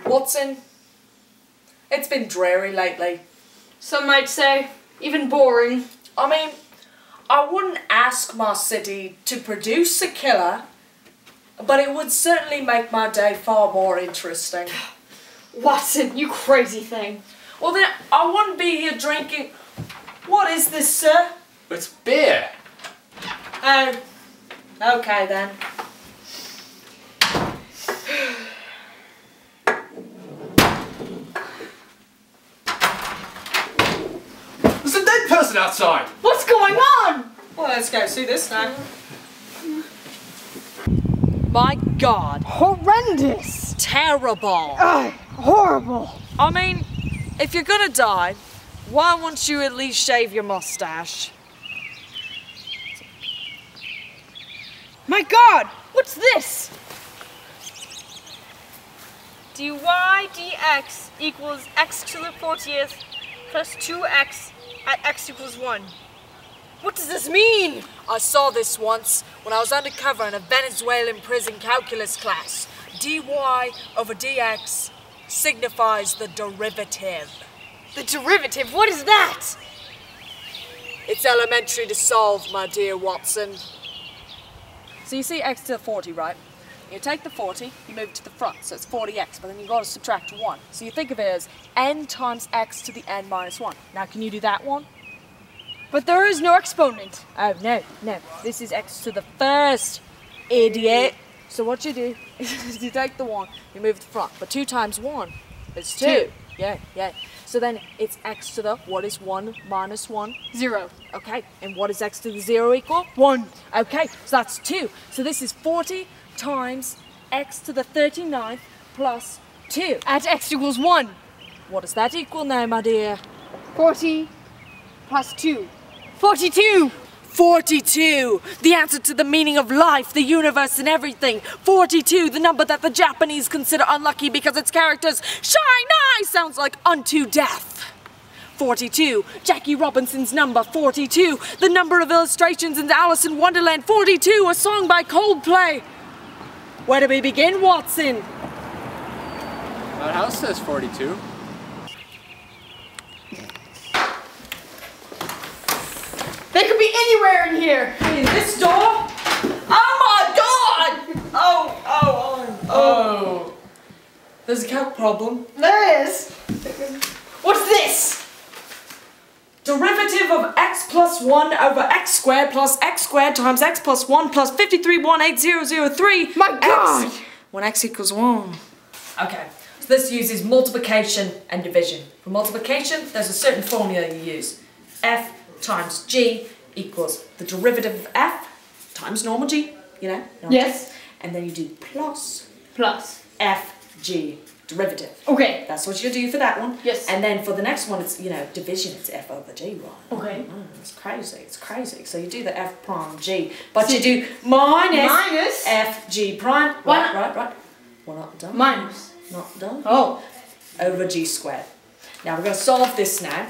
Watson, it's been dreary lately. Some might say, even boring. I mean, I wouldn't ask my city to produce a killer, but it would certainly make my day far more interesting. Watson, you crazy thing. Well then, I wouldn't be here drinking... What is this, sir? It's beer. Oh, okay then. There's a dead person outside. What's going on? Well, let's go see this now. My God. Horrendous. Terrible. Ugh, horrible. I mean, if you're gonna die, why won't you at least shave your mustache? My God, what's this? dy dx equals x to the 40th plus 2x at x equals 1. What does this mean? I saw this once when I was undercover in a Venezuelan prison calculus class. dy over dx signifies the derivative. The derivative, what is that? It's elementary to solve, my dear Watson. So you see x to the 40, right? You take the 40, you move it to the front, so it's 40x, but then you've got to subtract 1. So you think of it as n times x to the n minus 1. Now can you do that one? But there is no exponent. Oh, no. This is x to the first, idiot. So what you do is you take the 1, you move it to the front, but 2 times 1 is 2. Yeah. So then it's x to the, what is 1 minus 1? 0. Okay, and what is x to the 0 equal? 1. Okay, so that's 2. So this is 40 times x to the 39th plus 2. At x equals 1. What does that equal now, my dear? 40 plus 2. 42. 42! The answer to the meaning of life, the universe, and everything. 42, the number that the Japanese consider unlucky because its characters shine eye sounds like unto death. 42, Jackie Robinson's number. 42, the number of illustrations in Alice in Wonderland. 42, a song by Coldplay. Where do we begin, Watson? That house says 42. They could be anywhere in here. In this door? Oh my God! Oh. There's a calc problem. There is. What's this? Derivative of x plus 1 over x squared plus x squared times x plus 1 plus 53,180,003. My God! When x equals 1. Okay, so this uses multiplication and division. For multiplication, there's a certain formula you use. F times g equals the derivative of f times normal g, you know? Yes. And then you do plus fg, derivative. Okay. That's what you do for that one. Yes. And then for the next one, it's, you know, division, it's f over g, right? Okay. It's crazy. So you do the f prime g, but you do minus f g prime. Right. We're not done. Minus. Not done. Oh. Over g squared. Now we're going to solve this now.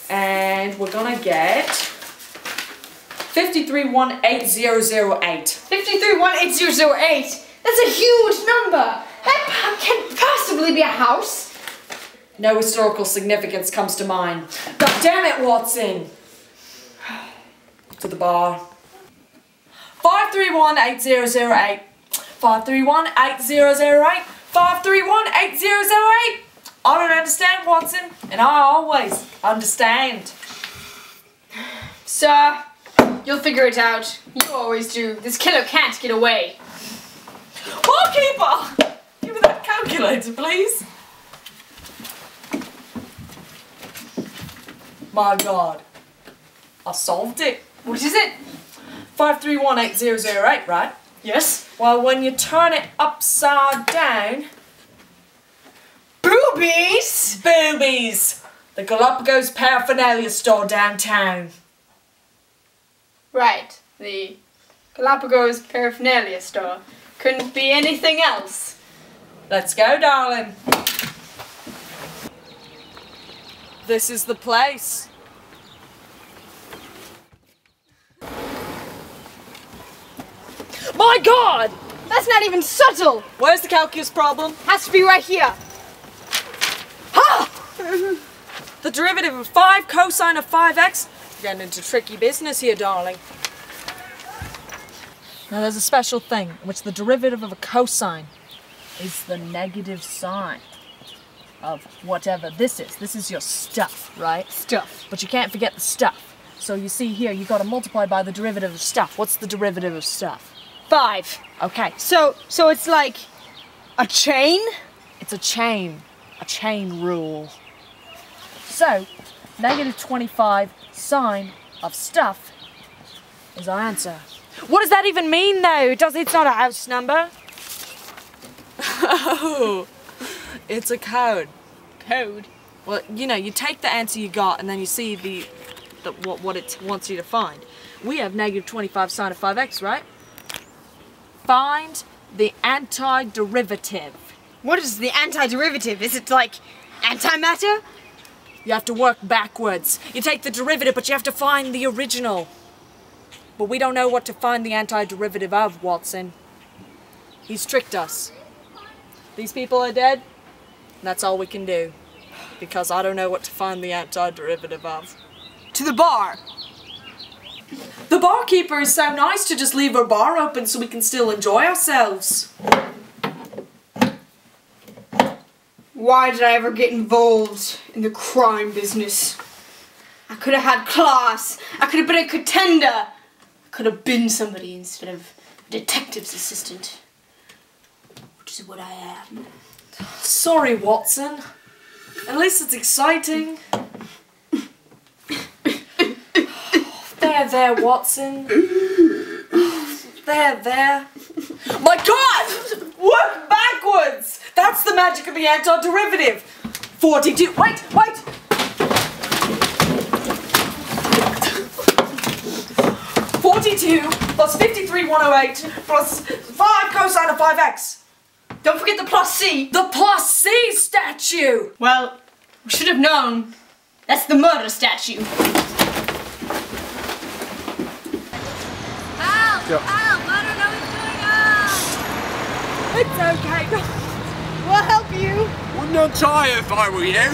And we're gonna get 53,180,008. 53,180,008. That's a huge number. That can't possibly be a house. No historical significance comes to mind. God damn it, Watson! To the bar. 5318008. 5318008. 5318008. I don't understand, Watson, and I always understand. Sir, you'll figure it out. You always do. This killer can't get away. Barkeeper! Give me that calculator, please. My God. I solved it. What is it? 5318008, right? Yes. Well, when you turn it upside down... Boobies! Boobies! The Galapagos paraphernalia store downtown. Right. The Galapagos paraphernalia store. Couldn't be anything else. Let's go, darling. This is the place. My God! That's not even subtle. Where's the calculus problem? Has to be right here. Ha! The derivative of 5 cosine of 5x? You're getting into tricky business here, darling. Now there's a special thing in which the derivative of a cosine is the negative sign of whatever this is. This is your stuff, right? Stuff. But you can't forget the stuff. So you see here, you gotta multiply by the derivative of stuff. What's the derivative of stuff? 5. Okay. So it's like a chain? It's a chain rule. So, negative 25 sine of stuff is our answer. What does that even mean though? It's not a house number. Oh, it's a code. Code? Well, you know, you take the answer you got and then you see what it wants you to find. We have negative 25 sine of 5x, right? Find the antiderivative. What is the antiderivative? Is it like antimatter? You have to work backwards. You take the derivative, but you have to find the original. But we don't know what to find the antiderivative of, Watson. He's tricked us. These people are dead, and that's all we can do. Because I don't know what to find the antiderivative of. To the bar. The barkeeper is so nice to just leave our bar open so we can still enjoy ourselves. Why did I ever get involved in the crime business? I could have had class. I could have been a contender. I could have been somebody instead of a detective's assistant. Which is what I am. Sorry, Watson. At least it's exciting. There, Watson. There. My God! Work backwards! That's the magic of the antiderivative. 42. Wait! 42 plus 53,108 plus 5 cosine of 5x. Don't forget the plus C. The plus C statue! Well, we should have known. That's the murder statue. Help! I don't know what's going on! It's okay. We'll help you. Wouldn't I try if I were you?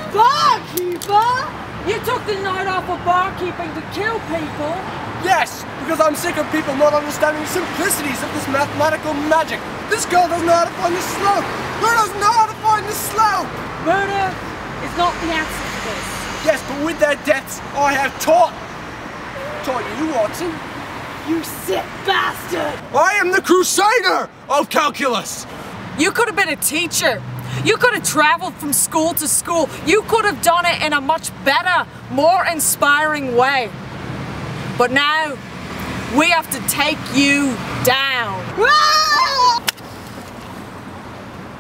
Barkeeper! You took the night off of barkeeping to kill people. Yes, because I'm sick of people not understanding the simplicities of this mathematical magic. This girl doesn't know how to find the slope. Who doesn't know how to find the slope? Murder is not the answer to this. Yes, but with their deaths, I have taught you, Watson. You sick bastard! I am the crusader of calculus. You could have been a teacher. You could have traveled from school to school. You could have done it in a much better, more inspiring way. But now, we have to take you down.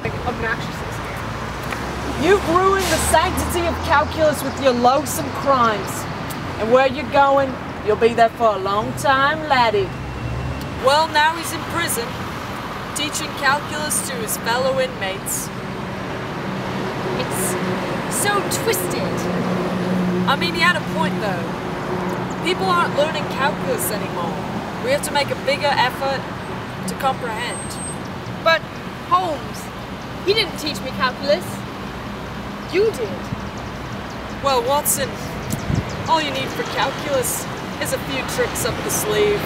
Obnoxiously scared. You've ruined the sanctity of calculus with your loathsome crimes. And where you're going, you'll be there for a long time, laddie. Well, now he's in prison, teaching calculus to his fellow inmates. It's so twisted. I mean, he had a point though. People aren't learning calculus anymore. We have to make a bigger effort to comprehend. But, Holmes, he didn't teach me calculus. You did. Well, Watson, all you need for calculus is a few tricks up the sleeve.